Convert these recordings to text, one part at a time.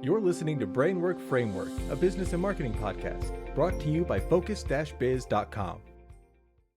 You're listening to Brainwork Framework, a business and marketing podcast, brought to you by focus-biz.com.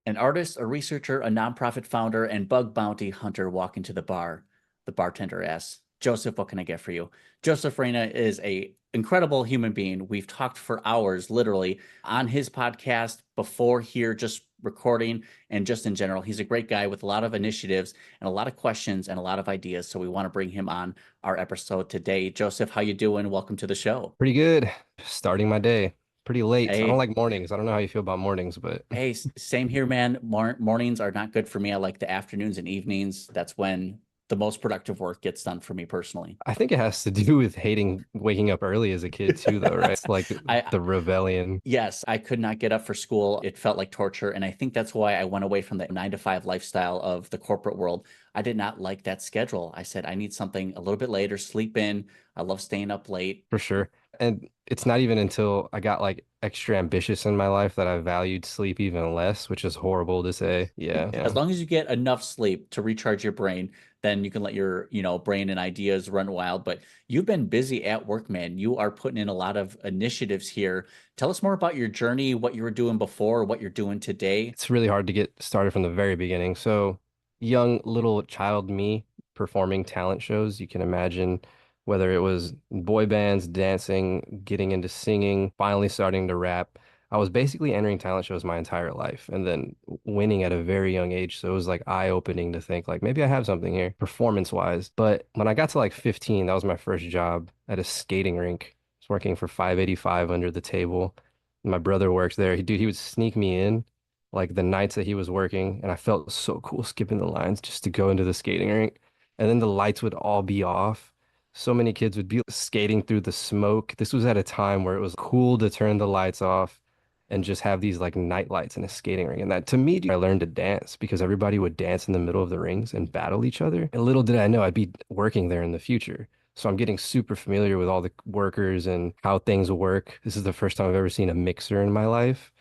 An artist, a researcher, a nonprofit founder, and bug bounty hunter walk into the bar. The bartender asks, Joseph, what can I get for you? Joseph Reyna is an incredible human being. We've talked for hours, literally, on his podcast before here, just recording and just in general. He's a great guy with a lot of initiatives and a lot of questions and a lot of ideas. So we want to bring him on our episode today. Joseph, how you doing? Welcome to the show. Pretty good. Starting my day. Pretty late. I don't Hey, like mornings. I don't know how you feel about mornings, but hey, same here, man. Mornings are not good for me. I like the afternoons and evenings. That's when the most productive work gets done for me personally. I think it has to do with hating waking up early as a kid too, though, right? It's like I the rebellion. Yes, I could not get up for school. It felt like torture, and I think that's why I went away from the 9 to 5 lifestyle of the corporate world. I did not like that schedule. I said I need something a little bit later, sleep in. I love staying up late. For sure. And it's not even until I got like extra ambitious in my life that I valued sleep even less, which is horrible to say. Yeah, As yeah. long as you get enough sleep to recharge your brain, then you can let your, brain and ideas run wild. But you've been busy at work, man. You are putting in a lot of initiatives here. Tell us more about your journey, what you were doing before, what you're doing today. It's really hard to get started from the very beginning. So, young little child me performing talent shows, you can imagine whether it was boy bands, dancing, getting into singing, finally starting to rap. I was basically entering talent shows my entire life and then winning at a very young age. So it was like eye-opening to think like maybe I have something here performance-wise. But when I got to like 15, that was my first job at a skating rink. I was working for 585 under the table. My brother works there. He would sneak me in like the nights that he was working, and I felt so cool skipping the lines just to go into the skating rink. And then the lights would all be off. So many kids would be skating through the smoke. This was at a time where it was cool to turn the lights off and just have these like night lights in a skating ring. And that to me, I learned to dance because everybody would dance in the middle of the rings and battle each other. And little did I know I'd be working there in the future. So I'm getting super familiar with all the workers and how things work. This is the first time I've ever seen a mixer in my life.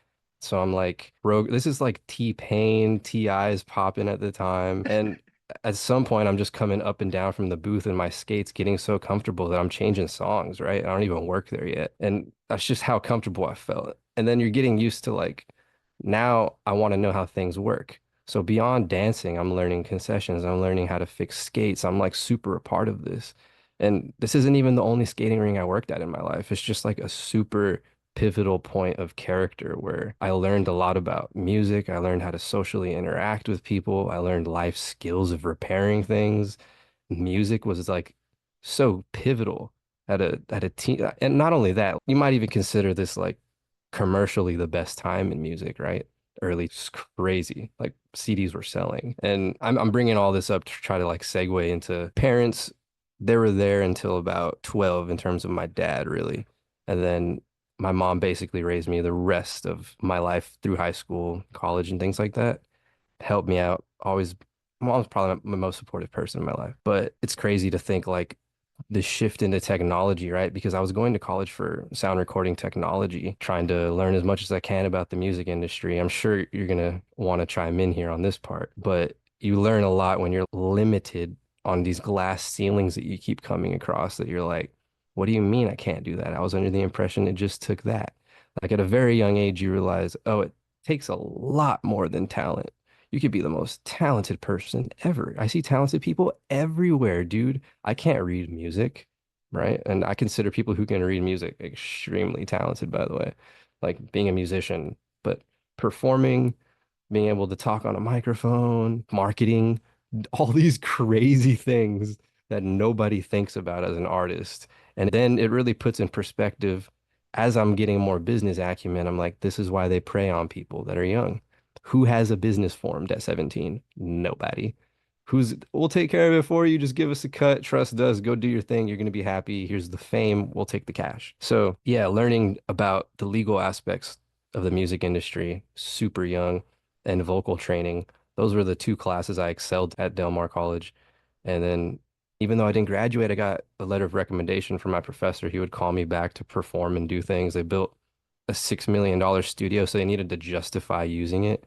So I'm like, bro, this is like T-Pain, T.I.'s popping at the time. And at some point, I'm just coming up and down from the booth in my skates, getting so comfortable that I'm changing songs, right? I don't even work there yet. And that's just how comfortable I felt. And then you're getting used to like, now I want to know how things work. So beyond dancing, I'm learning concessions. I'm learning how to fix skates. I'm like super a part of this. And this isn't even the only skating ring I worked at in my life. It's just like a super pivotal point of character where I learned a lot about music. I learned how to socially interact with people. I learned life skills of repairing things. Music was like so pivotal at a teen. And not only that, you might even consider this like commercially the best time in music, right? Early, just crazy. Like CDs were selling. And I'm bringing all this up to try to like segue into parents. They were there until about 12 in terms of my dad, really. And then my mom basically raised me the rest of my life through high school, college, and things like that. Helped me out. Always, mom's probably my most supportive person in my life. But it's crazy to think like the shift into technology, right? Because I was going to college for sound recording technology, trying to learn as much as I can about the music industry. I'm sure you're gonna want to chime in here on this part, but you learn a lot when you're limited on these glass ceilings that you keep coming across that you're like, what do you mean I can't do that? I was under the impression it just took that. Like at a very young age, you realize, oh, it takes a lot more than talent. You could be the most talented person ever. I see talented people everywhere, dude. I can't read music, right? And I consider people who can read music extremely talented, by the way, like being a musician, but performing, being able to talk on a microphone, marketing, all these crazy things that nobody thinks about as an artist. And then it really puts in perspective as I'm getting more business acumen, I'm like, this is why they prey on people that are young. Who has a business formed at 17? Nobody. We'll take care of it for you. Just give us a cut. Trust us. Go do your thing. You're going to be happy. Here's the fame. We'll take the cash. So, yeah, learning about the legal aspects of the music industry, super young, and vocal training. Those were the two classes I excelled at Del Mar College. And then even though I didn't graduate, I got a letter of recommendation from my professor. He would call me back to perform and do things. They built a $6 million studio, so they needed to justify using it.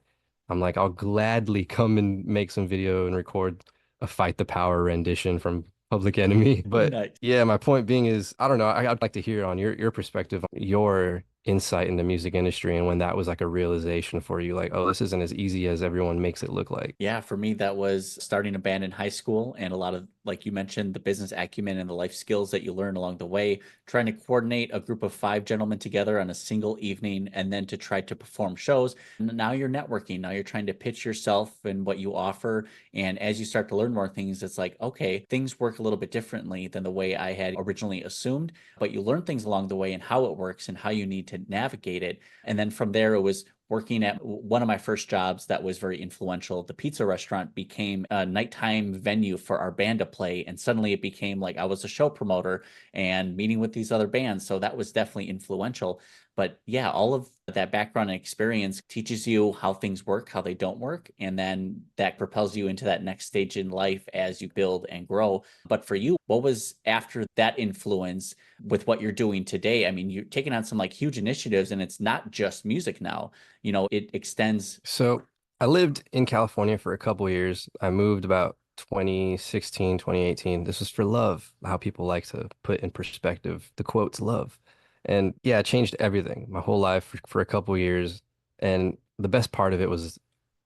I'm like, I'll gladly come and make some video and record a Fight the Power rendition from Public Enemy. But Nice. yeah, my point being is, I don't know. I'd like to hear on your perspective, your insight in the music industry, and when that was like a realization for you, like, oh, this isn't as easy as everyone makes it look like. Yeah, for me, that was starting a band in high school and a lot of, like you mentioned, the business acumen and the life skills that you learn along the way, trying to coordinate a group of five gentlemen together on a single evening and then to try to perform shows. And now you're networking. Now you're trying to pitch yourself and what you offer. And as you start to learn more things, it's like, okay, things work a little bit differently than the way I had originally assumed. But you learn things along the way and how it works and how you need to navigate it. And then from there, it was working at one of my first jobs that was very influential. The pizza restaurant became a nighttime venue for our band to play. And suddenly it became like I was a show promoter and meeting with these other bands. So that was definitely influential. But yeah, all of that background and experience teaches you how things work, how they don't work. And then that propels you into that next stage in life as you build and grow. But for you, what was after that influence with what you're doing today? I mean, you're taking on some like huge initiatives and it's not just music now. It extends. So I lived in California for a couple years. I moved about 2016, 2018. This was for love, how people like to put in perspective the quotes love. And yeah, it changed everything, my whole life for a couple years. And the best part of it was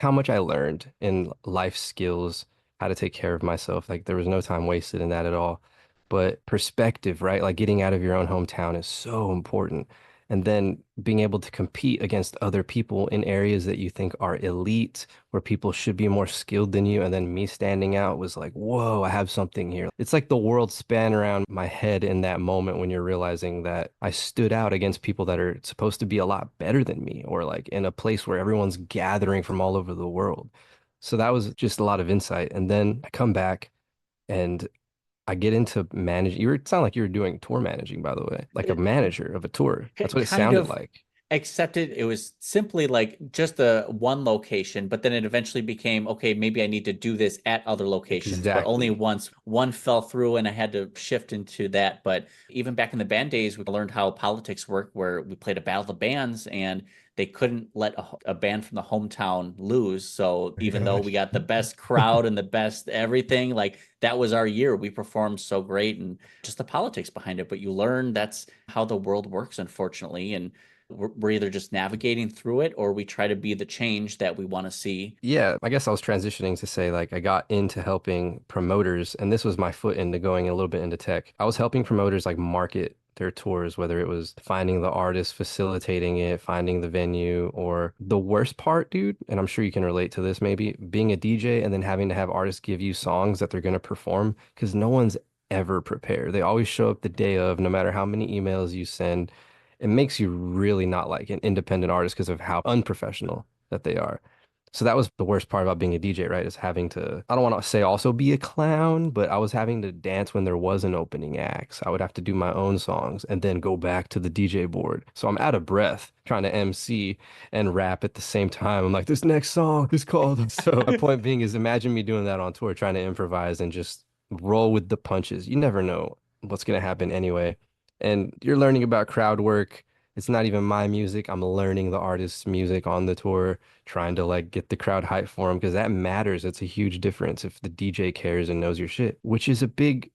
how much I learned in life skills, how to take care of myself. Like there was no time wasted in that at all. But perspective, right? Like getting out of your own hometown is so important, and then being able to compete against other people in areas that you think are elite, where people should be more skilled than you. And then me standing out was like, whoa, I have something here. It's like the world span around my head in that moment when you're realizing that I stood out against people that are supposed to be a lot better than me, or like in a place where everyone's gathering from all over the world. So that was just a lot of insight. And then I come back and I get into manage. You sound like you were doing tour managing, by the way, like a It manager of a tour. That's what it kind sounded of like. accepted. It was simply like just a one location, but then it eventually became, okay, maybe I need to do this at other locations, but only Exactly. once one fell through and I had to shift into that. But even back in the band days, we learned how politics work, where we played a battle of the bands and they couldn't let a band from the hometown lose. So Oh my even though we gosh. got the best crowd and the best everything, like that was our year. We performed so great and just the politics behind it. But you learn that's how the world works, unfortunately. And we're either just navigating through it or we try to be the change that we want to see. Yeah, I guess I was transitioning to say like I got into helping promoters, and this was my foot into going a little bit into tech. I was helping promoters like market their tours, whether it was finding the artist, facilitating it, finding the venue, or the worst part, dude, and I'm sure you can relate to this maybe, being a DJ and then having to have artists give you songs that they're going to perform because no one's ever prepared. They always show up the day of, no matter how many emails you send. It makes you really not like an independent artist because of how unprofessional that they are. So that was the worst part about being a DJ, right? Is having to, I don't want to say also be a clown, but I was having to dance when there was an opening act. I would have to do my own songs and then go back to the DJ board. So I'm out of breath trying to MC and rap at the same time. I'm like, this next song is called. So my point being is imagine me doing that on tour, trying to improvise and just roll with the punches. You never know what's going to happen anyway. And you're learning about crowd work. It's not even my music. I'm learning the artist's music on the tour, trying to like get the crowd hype for him because that matters. It's a huge difference if the DJ cares and knows your shit, which is a big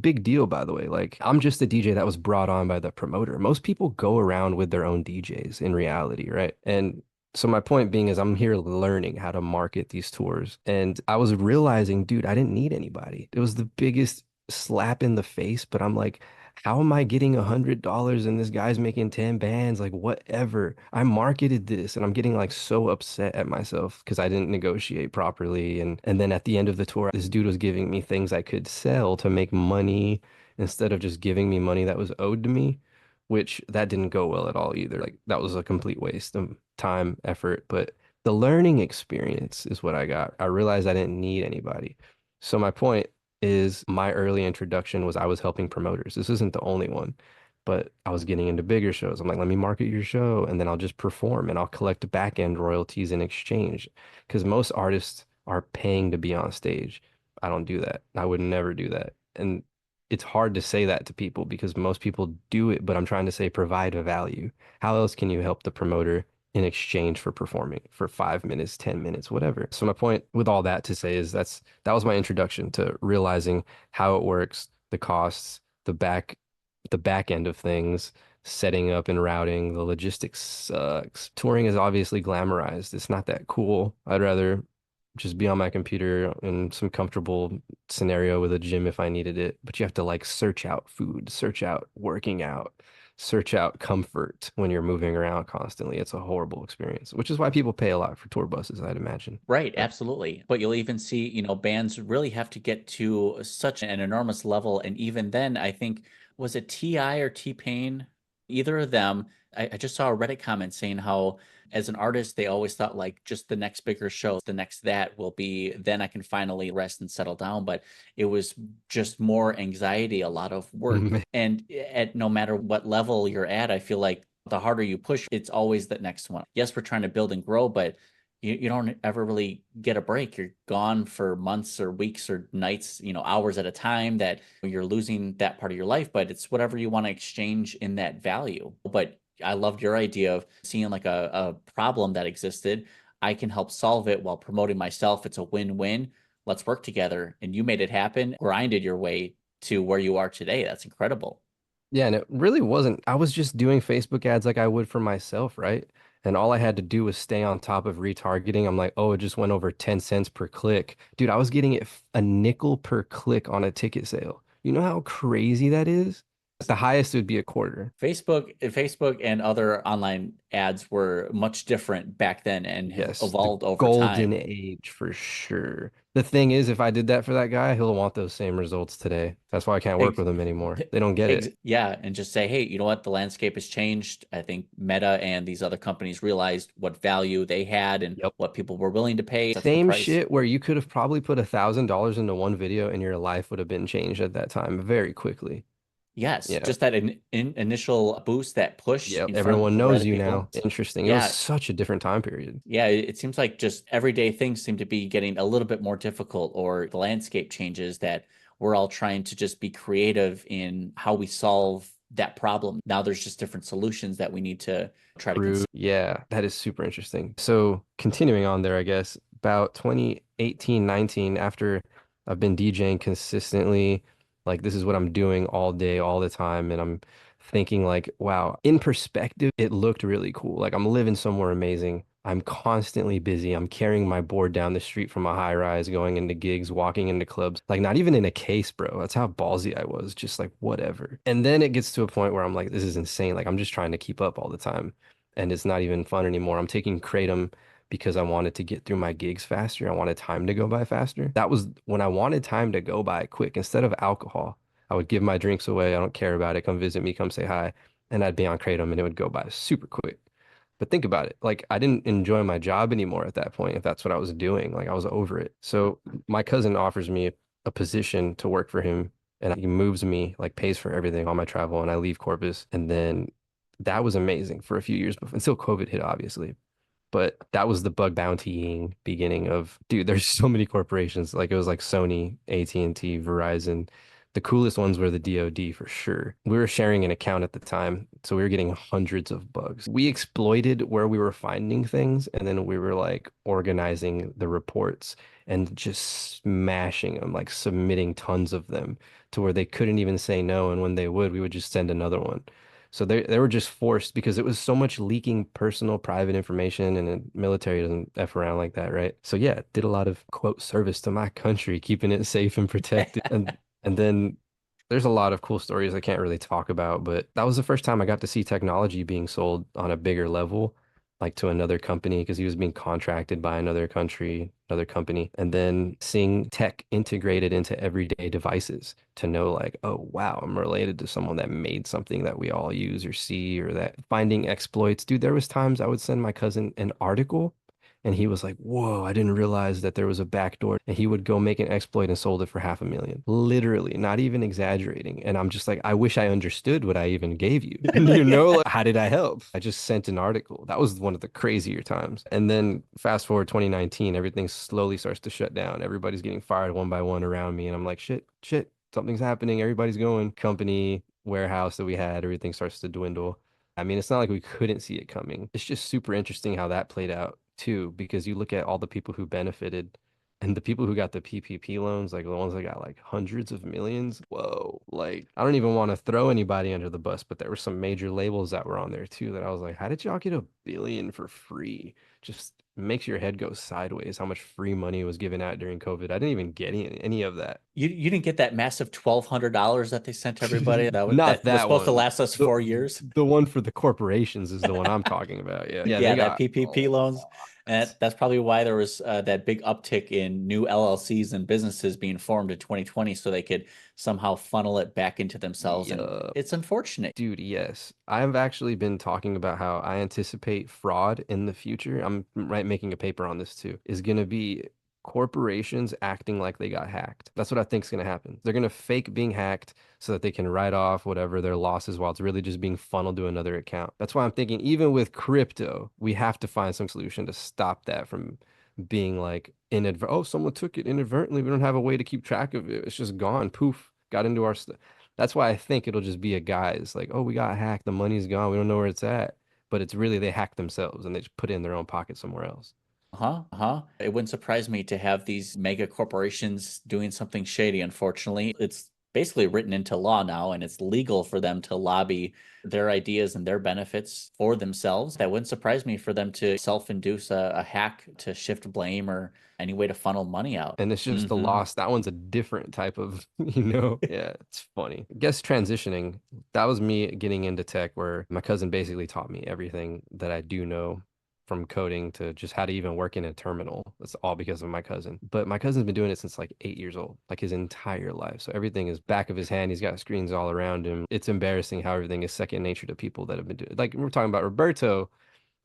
deal, by the way. Like I'm just a DJ that was brought on by the promoter. Most people go around with their own DJs in reality, right? And so my point being is I'm here learning how to market these tours. And I was realizing, dude, I didn't need anybody. It was the biggest slap in the face, but I'm like, how am I getting $100 and this guy's making 10 bands? Like, whatever. I marketed this and I'm getting like so upset at myself because I didn't negotiate properly. And then at the end of the tour, this dude was giving me things I could sell to make money instead of just giving me money that was owed to me, which that didn't go well at all either. Like, that was a complete waste of time, effort. But the learning experience is what I got. I realized I didn't need anybody. So my point is my early introduction was I was helping promoters. This isn't the only one, but I was getting into bigger shows. I'm like, let me market your show and then I'll just perform and I'll collect back end royalties in exchange. Because most artists are paying to be on stage. I don't do that. I would never do that. And it's hard to say that to people because most people do it, but I'm trying to say provide a value. How else can you help the promoter in exchange for performing for 5 minutes, 10 minutes, whatever. So my point with all that to say is that was my introduction to realizing how it works, the costs, the back end of things, setting up and routing. The logistics sucks. Touring is obviously glamorized. It's not that cool. I'd rather just be on my computer in some comfortable scenario with a gym if I needed it. But you have to like search out food, search out working out, search out comfort when you're moving around constantly. It's a horrible experience, which is why people pay a lot for tour buses, I'd imagine. Right, absolutely. But you'll even see, bands really have to get to such an enormous level. And even then, I think, was it T.I. or T-Pain? Either of them. I just saw a Reddit comment saying how, as an artist, they always thought like just the next bigger show, the next that will be, then I can finally rest and settle down. But it was just more anxiety, a lot of work. And at no matter what level you're at, I feel like the harder you push, it's always that next one. Yes, we're trying to build and grow, but you don't ever really get a break. You're gone for months or weeks or nights, hours at a time, that you're losing that part of your life, but it's whatever you want to exchange in that value. But I loved your idea of seeing like a problem that existed. I can help solve it while promoting myself. It's a win-win. Let's work together. And you made it happen, grinded your way to where you are today. That's incredible. Yeah, and it really wasn't. I was just doing Facebook ads like I would for myself, right? And all I had to do was stay on top of retargeting. I'm like, oh, it just went over 10 cents per click. Dude, I was getting it a nickel per click on a ticket sale. You know how crazy that is? The highest would be a quarter. Facebook and other online ads were much different back then and have Yes, the evolved over golden time. age for sure. The thing is, if I did that for that guy, he'll want those same results today. That's why I can't work Ex- with him anymore. They don't get it. yeah, and just say, hey, you know what? The landscape has changed. I think Meta and these other companies realized what value they had and Yep. what people were willing to pay. That's the Same price. shit where you could have probably put $1,000 into one video and your life would have been changed at that time very quickly. Yes, Yeah. just that initial boost, that push Yep. in front of Everyone the right knows of you people. now. Interesting. It was Yeah, such a different time period. yeah. It seems like just everyday things seem to be getting a little bit more difficult, or the landscape changes, that we're all trying to just be creative in how we solve that problem. Now there's just different solutions that we need to try to True. consider. Yeah, that is super interesting. So continuing on there, I guess, about 2018, 19, after I've been DJing consistently, like this is what I'm doing all day, all the time, and I'm thinking like, wow, in perspective, it looked really cool. Like I'm living somewhere amazing. I'm constantly busy. I'm carrying my board down the street from a high rise, going into gigs, walking into clubs, like not even in a case, bro. That's how ballsy I was, just like whatever. And then it gets to a point where I'm like, this is insane. Like I'm just trying to keep up all the time and it's not even fun anymore. I'm taking Kratom because I wanted to get through my gigs faster. I wanted time to go by faster. That was when I wanted time to go by quick. Instead of alcohol, I would give my drinks away. I don't care about it. Come visit me, come say hi. And I'd be on Kratom and it would go by super quick. But think about it. Like I didn't enjoy my job anymore at that point, if that's what I was doing. Like I was over it. So my cousin offers me a position to work for him and he moves me, like pays for everything, all my travel, and I leave Corpus. And then that was amazing for a few years before until COVID hit, obviously. But that was the bug bountying beginning of, dude, there's so many corporations. Like it was like Sony, AT&T, Verizon. The coolest ones were the DoD for sure. We were sharing an account at the time, so we were getting hundreds of bugs. We exploited where we were finding things, and then we were like organizing the reports and just smashing them, like submitting tons of them to where they couldn't even say no. And when they would, we would just send another one. So they were just forced because it was so much leaking personal private information and the military doesn't F around like that, right? So yeah, did a lot of quote service to my country, keeping it safe and protected. And then there's a lot of cool stories I can't really talk about, but that was the first time I got to see technology being sold on a bigger level, like to another company because he was being contracted by another country, another company, and then seeing tech integrated into everyday devices to know like, oh wow, I'm related to someone that made something that we all use or see or that finding exploits. Dude, there was times I would send my cousin an article and he was like, whoa, I didn't realize that there was a backdoor. And he would go make an exploit and sold it for 500,000. Literally, not even exaggerating. And I'm just like, I wish I understood what I even gave you. You know, like, how did I help? I just sent an article. That was one of the crazier times. And then fast forward 2019, everything slowly starts to shut down. Everybody's getting fired one by one around me. And I'm like, shit, something's happening. Everybody's going. Company, warehouse that we had, everything starts to dwindle. I mean, it's not like we couldn't see it coming. It's just super interesting how that played out too, because you look at all the people who benefited and the people who got the PPP loans, like the ones that got like hundreds of millions. Whoa. Like, I don't even want to throw anybody under the bus, but there were some major labels that were on there too that I was like, how did y'all get $1 billion for free? Just makes your head go sideways how much free money was given out during COVID. I didn't even get any of that. You didn't get that massive $1,200 that they sent everybody Not that was that supposed to one. last us The 4 years. the one for the corporations is the one I'm talking about. Yeah. Yeah, they Yeah, that got a PPP loans. And lot. that's probably why there was that big uptick in new LLCs and businesses being formed in 2020 so they could somehow funnel it back into themselves. And Yeah. it's unfortunate. Dude, yes. I've actually been talking about how I anticipate fraud in the future. I'm making a paper on this too. Is going to be corporations acting like they got hacked. That's what I think is going to happen. They're going to fake being hacked so that they can write off whatever their losses while it's really just being funneled to another account. That's why I'm thinking even with crypto, we have to find some solution to stop that from being like oh, someone took it inadvertently. We don't have a way to keep track of it. It's just gone. Poof. Got into our stuff. That's why I think it'll just be a guise like, oh, we got hacked. The money's gone. We don't know where it's at. But it's really they hack themselves and they just put it in their own pocket somewhere else. It wouldn't surprise me to have these mega corporations doing something shady. Unfortunately, it's basically written into law now, and it's legal for them to lobby their ideas and their benefits for themselves. That wouldn't surprise me for them to self-induce a hack to shift blame or any way to funnel money out. And it's just the loss. That one's a different type of, yeah, it's funny. I guess transitioning, that was me getting into tech where my cousin basically taught me everything that I do know from coding to just how to even work in a terminal. That's all because of my cousin. But my cousin's been doing it since like 8 years old, like his entire life. So everything is back of his hand. He's got screens all around him. It's embarrassing how everything is second nature to people that have been doing it. Like we're talking about Roberto.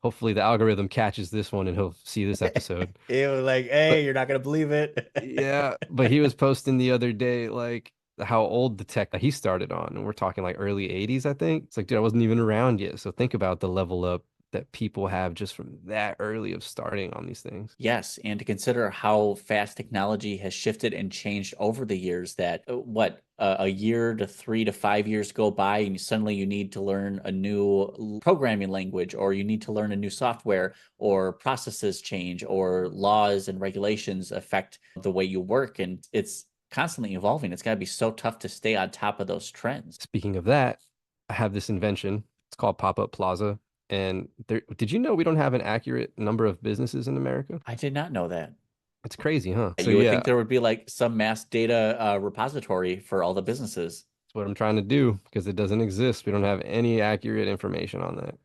Hopefully the algorithm catches this one and he'll see this episode. It was like, But hey, you're not gonna believe it. yeah, but he was posting the other day like how old the tech that he started on, and we're talking like early 80s, I think. It's like, dude, I wasn't even around yet. So think about the level up that people have just from that early of starting on these things. Yes, and to consider how fast technology has shifted and changed over the years, that a year to 3 to 5 years go by, and suddenly you need to learn a new programming language, or you need to learn a new software, or processes change, or laws and regulations affect the way you work, and it's constantly evolving. It's got to be so tough to stay on top of those trends. Speaking of that, I have this invention. It's called Pop-Up Plaza. And did you know we don't have an accurate number of businesses in America? I did not know that. It's crazy, huh? So You would yeah, think there would be like some mass data repository for all the businesses. that's what I'm trying to do because it doesn't exist. We don't have any accurate information on that.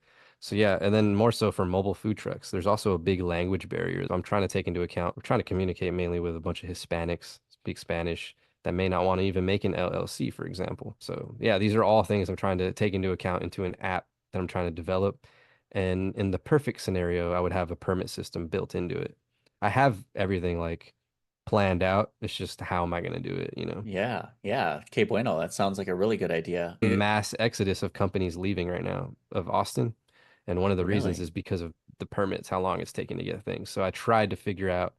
So yeah, and then more so for mobile food trucks, there's also a big language barrier I'm trying to take into account. We're trying to communicate mainly with a bunch of Hispanics, speak Spanish, that may not want to even make an LLC, for example. So yeah, these are all things I'm trying to take into account into an app that I'm trying to develop. And in the perfect scenario, I would have a permit system built into it. I have everything like planned out. It's just how am I going to do it, you know? Yeah, yeah. Que bueno. That sounds like a really good idea. Mass exodus of companies leaving right now of Austin. And one of the reasons Really? is because of the permits, how long it's taking to get things. So I tried to figure out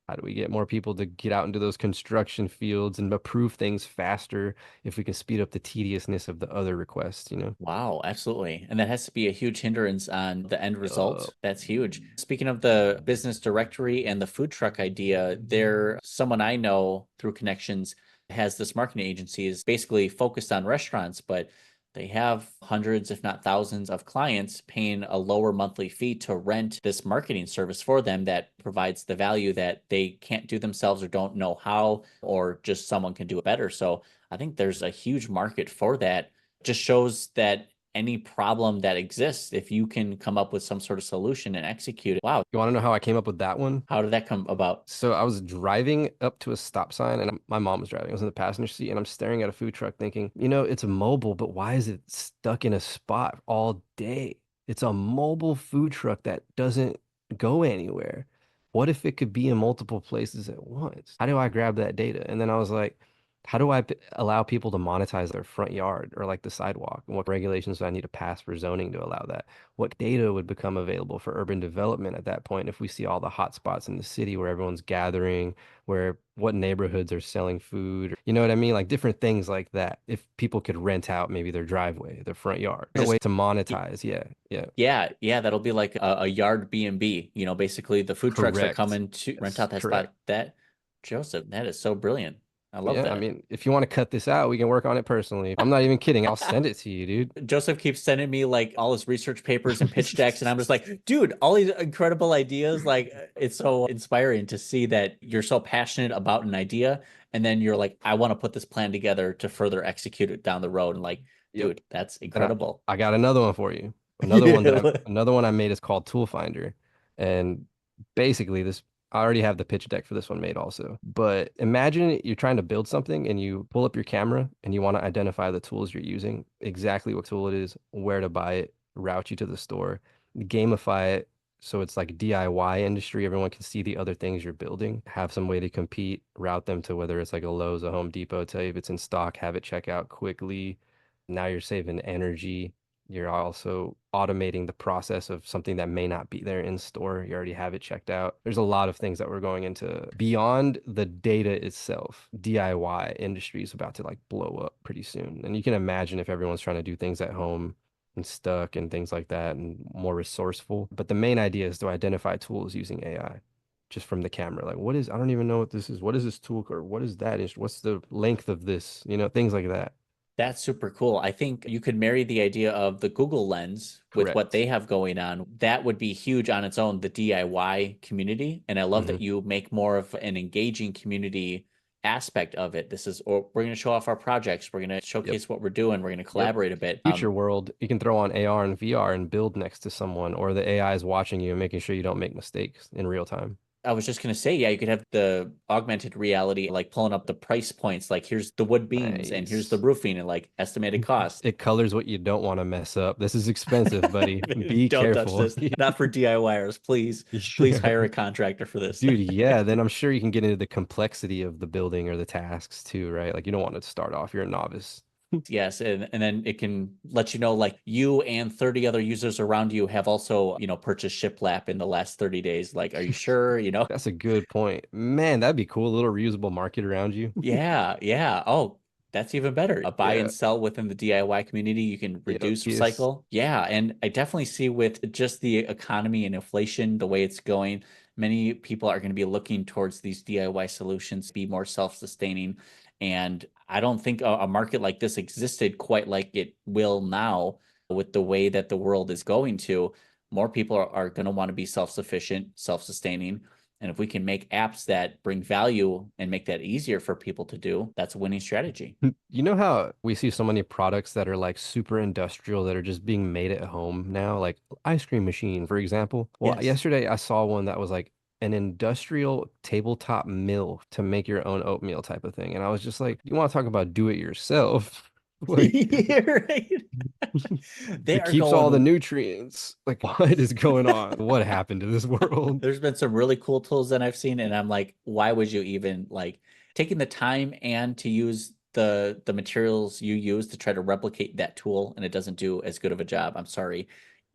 how do we get more people to get out into those construction fields and approve things faster if we can speed up the tediousness of the other requests, you know? Wow, absolutely. And that has to be a huge hindrance on the end Uh, result. That's huge. Speaking of the business directory and the food truck idea, there someone I know through connections has this marketing agency is basically focused on restaurants, but they have hundreds, if not thousands, of clients paying a lower monthly fee to rent this marketing service for them that provides the value that they can't do themselves or don't know how, or just someone can do it better. So I think there's a huge market for that. Just shows that any problem that exists, if you can come up with some sort of solution and execute it, wow, you want to know how I came up with that one? how did that come about? So I was driving up to a stop sign and my mom was driving. I was in the passenger seat and I'm staring at a food truck thinking, it's a mobile, but why is it stuck in a spot all day? It's a mobile food truck that doesn't go anywhere. What if it could be in multiple places at once? How do I grab that data? And then I was like, How do I allow people to monetize their front yard or like the sidewalk? And what regulations do I need to pass for zoning to allow that? What data would become available for urban development at that point if we see all the hot spots in the city where everyone's gathering, where what neighborhoods are selling food? You know what I mean? Like different things like that. If people could rent out maybe their driveway, their front yard, a way to monetize. Yeah, yeah. Yeah, that'll be like a yard B&B. Basically the food trucks are Correct. coming to rent Yes, out that correct. spot. Joseph, that is so brilliant. I love Yeah, I that. mean, if you want to cut this out, we can work on it personally. I'm not even kidding. I'll send it to you, dude. Joseph keeps sending me like all his research papers and pitch decks, and I'm just like, dude, all these incredible ideas. Like, it's so inspiring to see that you're so passionate about an idea, and then you're like, I want to put this plan together to further execute it down the road. And like, Yep. dude, that's And incredible. I got another one for you. Yeah. Another one I made is called Tool Finder. And basically this I already have the pitch deck for this one made also. But imagine you're trying to build something and you pull up your camera and you want to identify the tools you're using, exactly what tool it is, where to buy it, route you to the store, gamify it so it's like DIY industry. Everyone can see the other things you're building, have some way to compete, route them to whether it's like a Lowe's, a Home Depot, tell you if it's in stock, have it check out quickly. Now you're saving energy. You're also automating the process of something that may not be there in store. You already have it checked out. There's a lot of things that we're going into beyond the data itself. DIY industry is about to like blow up pretty soon. And you can imagine if everyone's trying to do things at home and stuck and things like that and more resourceful. But the main idea is to identify tools using AI just from the camera. Like, I don't even know what this is. What is this tool or what is that? What's the length of this? Things like that. That's super cool. I think you could marry the idea of the Google Lens with what Correct. they have going on. That would be huge on its own, the DIY community. And I love Mhm. that you make more of an engaging community aspect of it. We're going to show off our projects. We're going to Yep. showcase what we're doing. We're going to Yep. collaborate a bit. Future world, you can throw on AR and VR and build next to someone, or the AI is watching you and making sure you don't make mistakes in real time. I was just going to say, yeah, you could have the augmented reality, like pulling up the price points. Like here's the wood beams and here's the Nice. roofing and like estimated cost. It colors what you don't want to mess up. This is expensive, buddy. Be Don't touch careful. this. Not for DIYers. Please Yeah. hire a contractor for this. Dude, yeah, then I'm sure you can get into the complexity of the building or the tasks too, right? Like you don't want to start off, you're a novice. Yes, and then it can let you know like you and 30 other users around you have also, purchased shiplap in the last 30 days. Like, are you sure? That's a good point. Man, that'd be cool. A little reusable market around you. Yeah, yeah. Oh, that's even better. A buy Yeah, and sell within the DIY community. You can reduce yes. recycle. Yeah, and I definitely see with just the economy and inflation, the way it's going, many people are going to be looking towards these DIY solutions to be more self-sustaining. And I don't think a market like this existed quite like it will now with the way that the world is going to. More people are going to want to be self-sufficient, self-sustaining. And if we can make apps that bring value and make that easier for people to do, that's a winning strategy. You know how we see so many products that are like super industrial that are just being made at home now, like ice cream machine, for example. Well, Yes. yesterday I saw one that was like an industrial tabletop mill to make your own oatmeal type of thing. And I was just like, you want to talk about do it yourself? Like You're right. They it are keeps all the going. nutrients. Like, what is going on? What happened to this world? There's been some really cool tools that I've seen, and I'm like, why would you even like taking the time and to use the materials you use to try to replicate that tool and it doesn't do as good of a job? I'm sorry.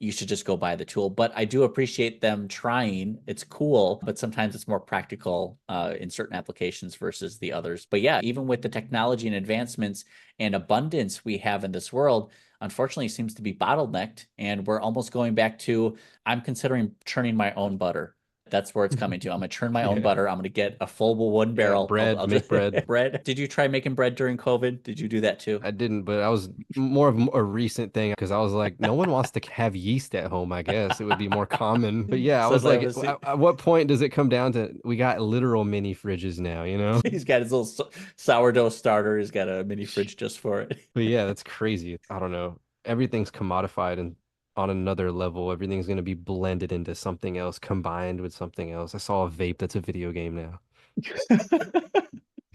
You should just go buy the tool. But I do appreciate them trying. It's cool, but sometimes it's more practical in certain applications versus the others. But yeah, even with the technology and advancements and abundance we have in this world, unfortunately seems to be bottlenecked. And we're almost going back to I'm considering churning my own butter. That's where it's coming to. I'm gonna churn my own Yeah. butter. I'm gonna get a full one Yeah. barrel. Bread, I'll make just bread. bread. Did you try making bread during COVID? Did you do that too? I didn't, but I was more of a recent thing because I was like, no one wants to have yeast at home, I guess. It would be more common. But yeah, I So was that like, was it. at what point does it come down to we got literal mini fridges now, you know? He's got his little sourdough starter. He's got a mini fridge just for it. But yeah, that's crazy. I don't know. Everything's commodified and on another level. Everything's going to be blended into something else, combined with something else. I saw a vape that's a video game now.